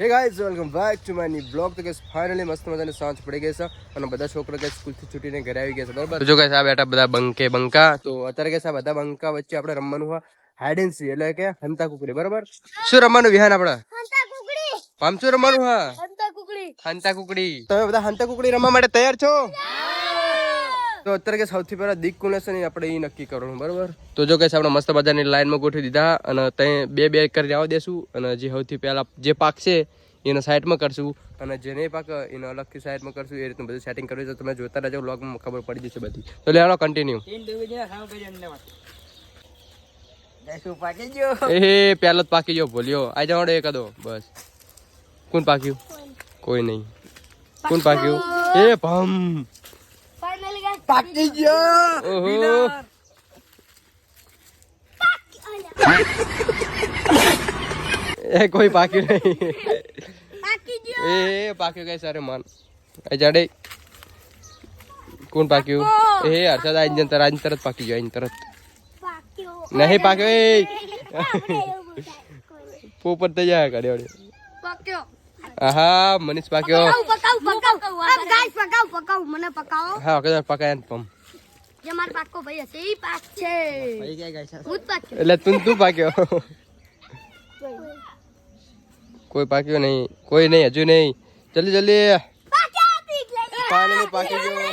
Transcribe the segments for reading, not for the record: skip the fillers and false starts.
Hey guys welcome back to my new blog. તો guys finally મસ્ત મજાની સાંજ પડી ગઈ છે અને બધા છોકરા ગાઈઝ સ્કૂલથી છૂટીને ઘરે આવી ગયા છે બરાબર. જો ગાઈઝ આ બેઠા બધા બંકા. તો અત્યારે ગાઈઝ આ બધા બંકા વચ્ચે આપણે રમવાનું હોય હાઈડ એન્ડ સી એટલે કે હંતા કુકડી બરાબર. શું રમવાનું વિહાન આપણે? હંતા કુકડી. પામચું રમવાનું હા હંતા કુકડી. તમે બધા હંતા કુકડી રમવા માટે તૈયાર છો? તો અત્યારે કે સૌથી પહેલા દીક કોને છે ને આપણે એ નક્કી કરવાનું બરાબર. તો જો કઈ આપણે મસ્ત બજારની લાઈનમાં ગોઠવી દીધા અને ત્યાં બે કરી આવવા દેશું અને જે સૌથી પહેલા જે પાક છે એને સાઈડમાં કરશું અને જે નહીં પાક એને અલગથી સાઈડમાં કરશું. એ રીતનું બધું સેટિંગ કરવું છે. તમે જોતા રહેજો વ્લોગમાં ખબર પડી જશે બધી. તો લે હાલો કન્ટિન્યુ. એ પહેલો જ પાકી ગયો ભૂલ્યો આ જવાનો એક હતો બસ. કોણ પાક્યું? કોઈ નહીં. કોણ પાક્યું? એ ભમ પાકી ગયો. ઓહો એ કોઈ પાક્યું નહીં. એ પાક્યું કઈ સારું માન જાડે. કોણ પાક્યું? એ હર્ષદ આજ તરત પાકી ગયો. આજ તરત નહીં પાક્યો. એ પોપટ થઈ જાય કાઢ્યો. હા મનીષ પાક્યો. હા કદાચ પકાય ને પમ એટલે તું પાક્યો. કોઈ પાક્યો નહીં. કોઈ નહીં હજુ નહીં. જલ્દી જલ્દી પાણી પાકી ગયો.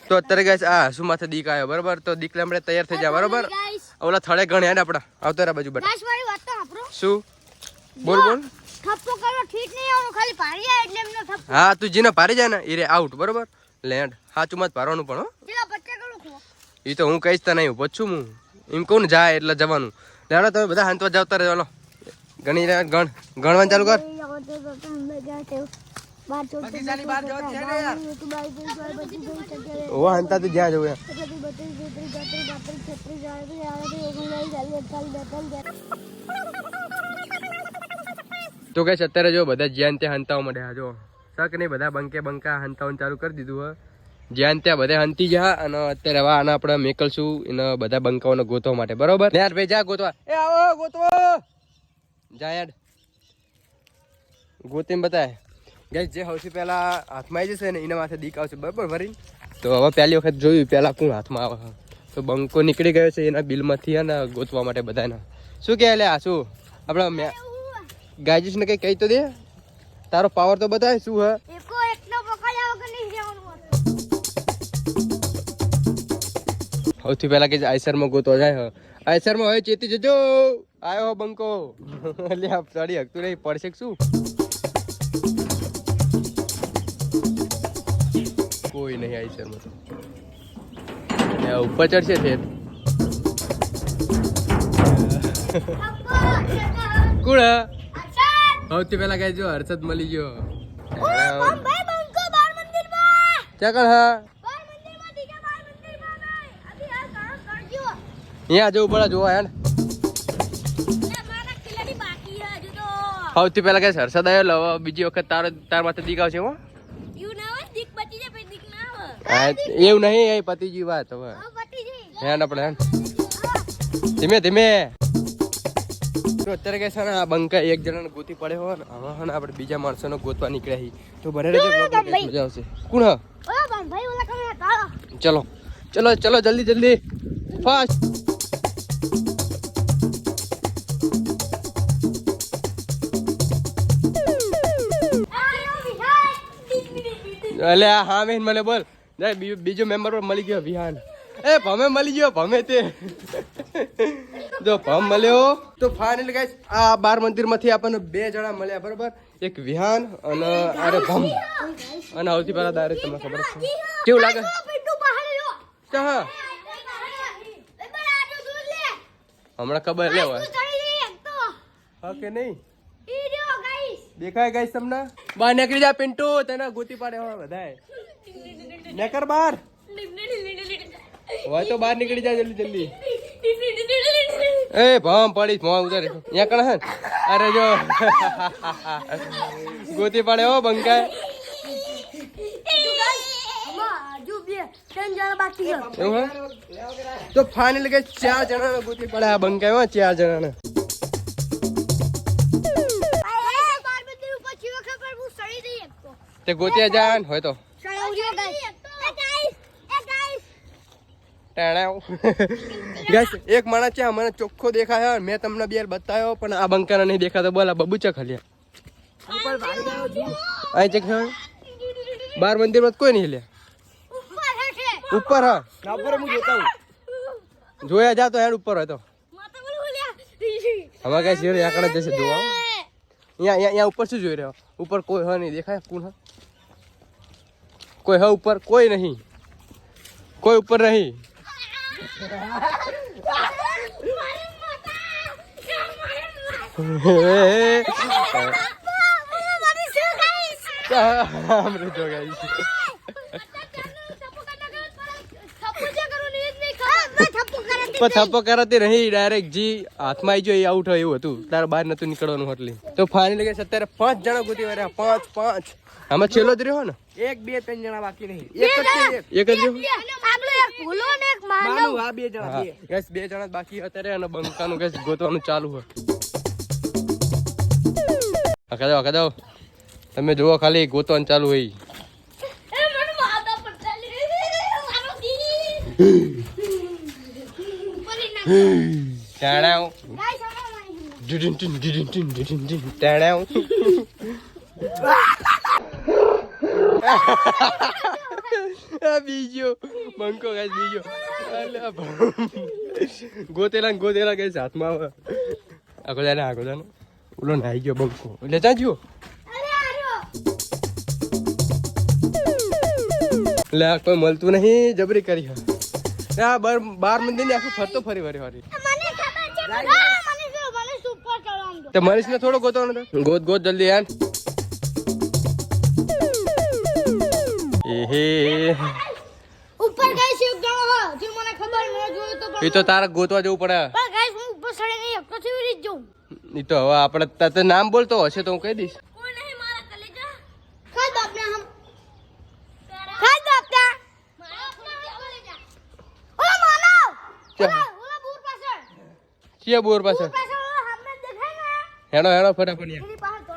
તો અત્યારે ગાઈસ આ શું માથે દીક આવ્યો બરોબર. તો દીક લમડે તૈયાર થઈ જાય બરોબર. ઓલા થડે ગણ્યા ને આપડા આવતા રા બાજુ બટા. શું બોલ બોલ. થપ્પો કરો ઠીક નહીં આવનો ખાલી પાડી જાય એટલે એમનો થપ્પો. હા તું જીને પારી જાય ને એ રે આઉટ બરોબર. લેન્ડ હાચું મત પારવાનું પણ હો. પેલા બચ્ચા કરું ખો. ઈ તો હું કહીશ તને નહીં પૂછું હું. એમ કહું ને જાય એટલે જવાનું. લેડો તમે બધા હાંતવા જાવતા રહો. ચાલો ગણી રે ગણવાનું ચાલુ કર. ઓ હાંતા તું જ્યાં જવું તો કઈ અત્યારે જો બધા જ્યાં ત્યાં હંતાઓ મળ્યા. જો શક નહીં બધા બંકા હંતાઓને ચાલુ કરી દીધું હોય. જ્યાં ત્યાં બધા હંતી જા અને અત્યારે હવે આને આપણે મેકલશું એને બધા બંકાઓને ગોતવા માટે બરોબર. યાર ભાઈ જા ગોતવા. એ આવો ગોતવા જા યાર ગોતીને બતાય. ગાઈસ જે સૌથી પહેલા હાથમાં આવી જશે ને એના માથે દીક આવશે બરાબર ભરીને. તો હવે પહેલી વખત જોયું પહેલા કોણ હાથમાં આવે. તો બંકો નીકળી ગયો છે એના બિલમાંથી ને ગોતવા માટે બધાને. શું કહે લે આ શું આપણે ગાયજીસ ને કઈ કહી તો દે. તારો પાવર તો બતાય શું હે. એકો એકનો પકડ્યા વગર નહીં જવાનું. સૌથી પહેલા કે આઈસર માં ગોતવા જાય. આઈસર માં હવે ચેતી જજો. આયો બંકો લે આપ સાડી હકતું નહીં પડશે શું. કોઈ નહીં આઈસર માં તો ઉપર ચડશે ફેર. કોણ સૌથી પહેલા કઈ જો હર્ષદ મળી ગયો. ક્યાં હા અહીંયા જવું પડે જોવા યાર. સૌથી પહેલા કઈ હર્ષદ આવ્યો. બીજી વખત તાર માથે દીક આવશે. હો એવું નહીં એ પતિજી વાત હવે હેન આપણે ધીમે ધીમે. અત્યારે કઈ છે ને આ બંકા એક જણાને ગોતી પડે હોય ને હવે ને આપણે બીજા માણસોને ગોતવા નીકળ્યા તો બને મજા આવશે. કોણ હા ચલો ચલો ચલો જલ્દી જલ્દી ફાસ્ટ. અલે હા મેં મને બોલ બીજો મેમ્બર મળી ગયો વિહાન. એ ભમે મળી ગયો ભમે તે જો ભમ મળ્યો. તો ફાઇનલી ગાઈસ આ 12 મંદિર માંથી આપણને 2 જણા મળ્યા બરોબર. એક વિહાન અને અરે ભમ અને સૌથી પહેલા દારે તમને ખબર છે કેવું લાગે. હા હમણાં ખબર લેવા હા કે નહીં દેખાય ગાઈસ તમને. બહાર નીકળી જા પિન્ટુ તને ગોતી પાડે હવે બધાય નેકર બહાર હોય તો બહાર નીકળી જા જલ્દી જલ્દી. એ ભમ પડી મોં ઉતરે અહીંયા કણ હે. અરે જો ગોતી પાડે હો બંકાય. તો ફાઇનલ કે 4 જણા ગોતી પડ્યા બંકાય 4 જણા. તે ગોતિયા જાન હોય તો ગાઈસ એક માણસ છે મને ચોખ્ખો દેખાય મેં તમને બે બતાવ્યો પણ આ બંકાને નહીં દેખાતો બોલ આ બબુચા ખાલી અહીં ચેક બાર મંદિરમાં કોઈ નહીં લે ઉપર હા જોયા જા તો હેડ ઉપર હોય તો હવે કઈ શેર આકડે જશે જોવા અહીંયા ઉપર શું જોઈ રહ્યો ઉપર કોઈ હ નહીં દેખાય કોણ કોઈ હ ઉપર કોઈ નહીં કોઈ ઉપર નહીં થપ્પો કરાતી નહીં ડાયરેક્ટ જી હાથમાં આવી ગયો એ આઉટ હોય એવું હતું તારે બહાર નતું નીકળવાનું એટલે તો ફાઇનલી કે અત્યારે 5 જણા ગોતી વાળા 5 આમાં છેલ્લો જ રહ્યો ને 1 2 3 જણા બાકી નહીં એક જ ગેસ 2 જણા બાકી અત્યારે અને બંકાનું ગેસ ગોતવાનું ચાલુ હોય હકા તમે જુઓ ખાલી ગોતવાનું ચાલુ હોય બીજો બંકો ગાય બીજો ગોતેલા ગઈ હાથમાં આગળ ઓલો નાઈ ગયો બંકો એટલે ત્યાં જ્યો એટલે કોઈ મળતું નહીં જબરી કરી હા 12 મંદિર ને આખું ફરતો ફરી તો મનીષ ને થોડો ગોતવાનો ગોત જલ્દી યાર ઉપર ગાઈસ એક જણો હ જે મને ખબર ન જોયો તો એ તો તારે ગોતવા જવું પડે પણ ગાઈસ હું ઉપર સડે નહીં એકતો કેવી રીત જાઉં એ તો હવે આપણે તાતે નામ બોલતો હશે તો હું કહી દઈશ કોઈ નહીં મારા કલેજા ખાઈ બાપને હમ ખાઈ બાપતા ઓ માનવ ઓલા બૂર પાછળ ચિયા બોર પાસે સામે દેખાય ને હેડો ફટાફટ એની પાસે તો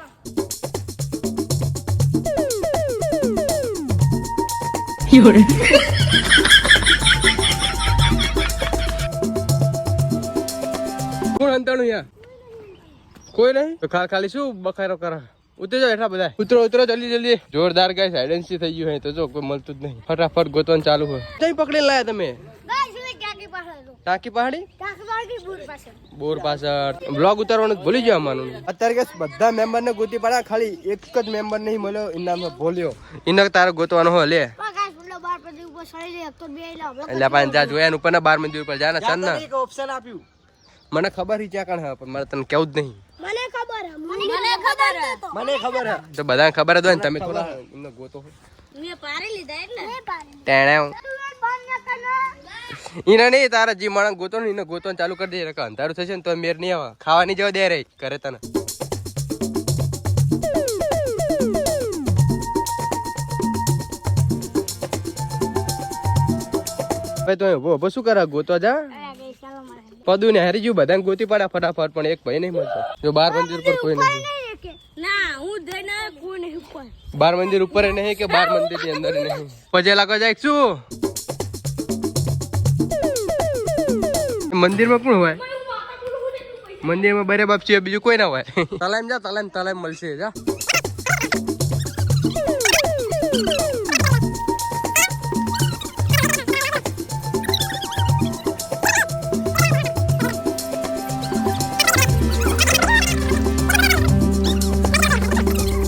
કોણ અંતાણું યાર કોઈ નહીં તો ખાલી શું બખારો કરા ઉતરી જાઓ એટલા બધા ઉતરો જલ્દી જોરદાર ગાય સાયડન્સી થઈ ગયું હોય તો જો કોઈ મળતું જ નહીં ફટાફટ ગોતવાનું ચાલુ હોય કઈ પકડી લાયા તમે ટાંકી પહાડી બોર પાછળ બ્લોગ ઉતારવાનું ભૂલી ગયો અમારું અત્યારે કે બધા મેમ્બર ને ગોતી પાડ્યા ખાલી એક જ મેમ્બર નહીં મળ્યો એના ભૂલ્યો એને તારે ગોતવાનો હો લે એટલે પાંચ જા જોયા ઉપર ના 12 મંદિર ઉપર જા ને સર ના ઓપ્શન આપ્યું મને ખબર હી ક્યાં કાણ હે પણ મારે તને કેવું જ નહીં મને ખબર હે તો બધાને ખબર જ હોય ને તમે થોડા એમને ગોતો મે પારી લીધા એટલે ટેણે ઈના નહીં તારા જી માણસ ગોતો ને એને ગોતવાનું ચાલુ કરી દે એટલે અંધારું થશે ને તો મેર નહીં આવે ખાવાની જવા દે રે કરે તને ભાઈ તો ઉભો શું કરા ગોતવા જા પદુ ને હારી ગયું બધાને ગોતી પાડ્યા ફટાફટ પણ એક ભાઈ નહીં મળતો જો 12 મંદિર ઉપર કોઈ નહીં ના હું જઈને કોઈ નહીં ઉપર 12 મંદિર ઉપર નહીં કે 12 મંદિર ની અંદર નહીં પજે લાગો જાય શું મંદિર માં કોણ હોય મંદિર માં બરે બાપ છે બીજું કોઈ ના હોય તલામ જા તલામ મળશે જા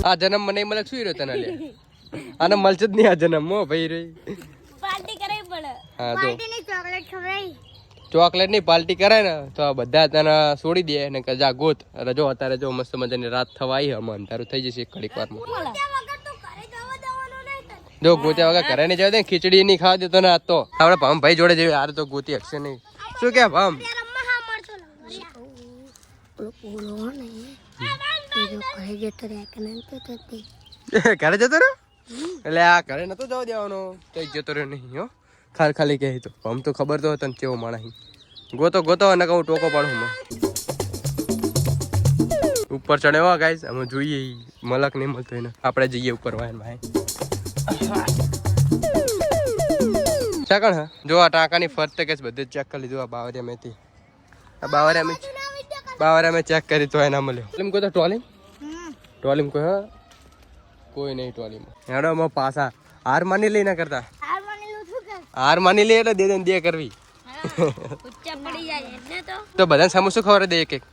આ જન્મ મને મળે શું રહ્યો તને લે આને મળશે જ નહીં આ જન્મ મો ભાઈ રે પાર્ટી કરવી પડે હા તો પાર્ટી ની ચોકલેટ ખવડાવી ચોકલેટ ની પાર્ટી કરે ને તો બધા તને છોડી દે ને કે જા ગોત એટલે જો અત્યારે જો મસ્ત મજાની રાત થવા આવી હમ અંધારું થઈ જશે એક ઘડીક વારમાં જો ગોત્યા વગર ઘરે નહીં જવા દે ખીચડી નહીં ખાવા દેતો ને આ તો આપણે ભામ ભાઈ જોડે જઈએ યાર તો ગોતી હકશે નહીં શું કે ભામ ઘરે જતો રહ્યો એટલે આ ઘરે નતો જવા દેવાનો કઈ જતો રહ્યો નહીં હો ખાલી કહે તો આમ તો ખબર તો તને કેવો માણસ ગોતો અને કહું ટોકો પાડું ઉપર ચડ્યો ગાઈસ અમે જોઈએ મલક નહીં મળતો એને આપણે જઈએ ઉપર વાયન ભાઈ ચાકણ હા જો આ ટાંકાની ફરતે કે બધું ચેક કરી લીધું આ બાવરિયા મેથી આ બાવરિયા મેં ચેક કરી તો એના મળ્યો એમ કોઈ તો ટ્રોલિંગ કોઈ હા કોઈ નહીં ટ્રોલીમાં હેડો માં પાછા હાર માની લઈ ના કરતા હાર માની લે એટલે દે કરવી તો બધાને સમોસું ખવડાવી દે એક એક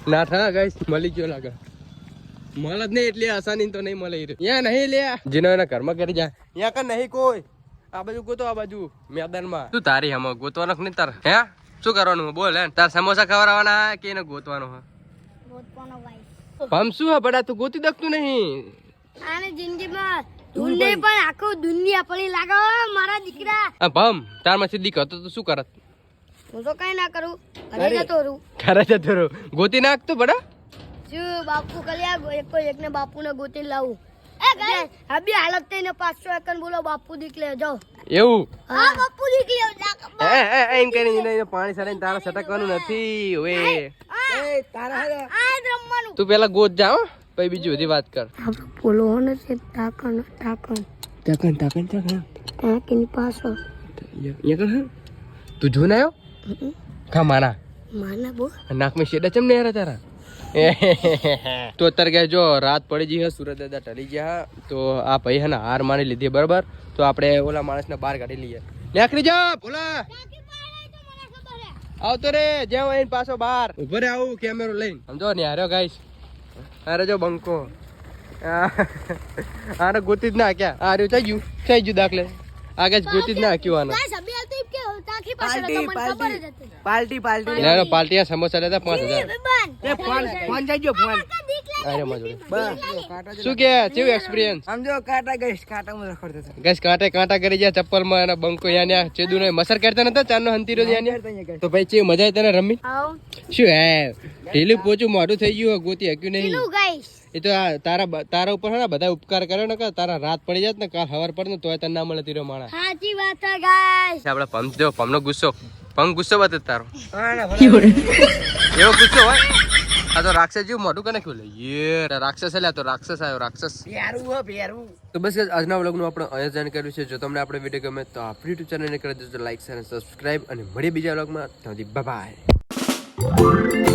ના થા ગાઈસ મળી ગયો લાગે મળે જ નહીં એટલી આસાની તો નહીં મળે યા નહીં લે જેનો એના ઘરમાં કરી જાય યા કર નહીં કોઈ આ બાજુ ગોતો આ બાજુ મેદાનમાં તું તારી હમ ગોતવાનો નહીં તાર હે શું કરવાનું બોલ હે તાર સમોસા ખવડાવવાના કે એને ગોતવાનું હે પમ શું હે બડા તું ગોતી દકતું નહીં આને જિંદગીમાં ઢૂંઢે પણ આખું દુનિયા પડી લાગે મારા દીકરા આ ભમ તાર માં સિદ્ધિ કરતો તો શું કરત હું તો કઈ ના કરું ઘરે જતો રહું ઘરે જતો રહું ગોતી નાખતું બડા શું બાપુ કલ્યા કોઈ એકને બાપુને ગોતી લાવું એ ગઈ અબી હાલત થઈને 500 એકન બોલો બાપુ દીકલે જાઓ એવું હા બાપુ દીકલે એમ કરીને પાણી સડાઈને તારા સટકવાનું નથી ઓએ તારા આ રમવાનું તું પેલા ગોત જા પછી બીજી બધી વાત કર બોલો ને છે ટાકણ ટાકીની પાછળ તું જો ના આવ્યો ખા માના બો નાક માં શેડા ચમ ને યાર તારા તો અત્યારે કે જો રાત પડી ગઈ હે સુરત દાદા ટલી ગયા તો આ ભાઈ હે ને હાર માની લીધી બરાબર તો આપણે ઓલા માણસને બહાર કાઢી લઈએ નીકળી જા ભોલા આવતો રે જ્યાં હોય પાછો બહાર ઉભો રે આવું કેમેરો લઈને સમજો ને હાર્યો ગાઈસ અરે જો બંકો આને ગોતી જ ના ક્યાં આ રહ્યું થઈ ગયું દાખલે આગળ ગોતી જ ના ક્યું આને પાર્ટી આ સમોસા લેતા 5000 અરે મજો શું કે કેવું એક્સપિરિયન્સ સમજો કાંટા કાંટામાં રખડતો હતો ગેસ કાંટા કરી ગયા ચપ્પલ માં અને બંકો યાને ચેદુ ને મસર કરતા નતા ચારનો હંતીરો યાને તો ભાઈ ચે મજા આવી તને રમી શું હે ઢીલું પોચું મોઢું થઈ ગયું ગોતી હક્યું નહીં એ તો તારા ઉપર હે બધા ઉપકાર કરે ને કે તારા રાત પડી જાત ને કાલ હવાર પડે ને તોય તને ના મળે તીરો માણા સાચી વાત છે ગાઈસ આપણે પંપ જો પંપનો ગુસ્સો બત તારો એવો ગુસ્સો હોય આ તો રાક્ષસ જેવું મોઢું કને ખોલે યે રાક્ષસ એટલે તો રાક્ષસ આવ્યો રાક્ષસ પ્યારું તો બસ આજના વ્લોગનું આપણે અહીંયા જાણ કર્યું છે જો તમને આપણે વિડીયો ગમે તો આપણી યુટ્યુબ ચેનલને કરી દેજો લાઈક અને સબસ્ક્રાઇબ અને મળીએ બીજા વ્લોગમાં ત્યાં સુધી બાય બાય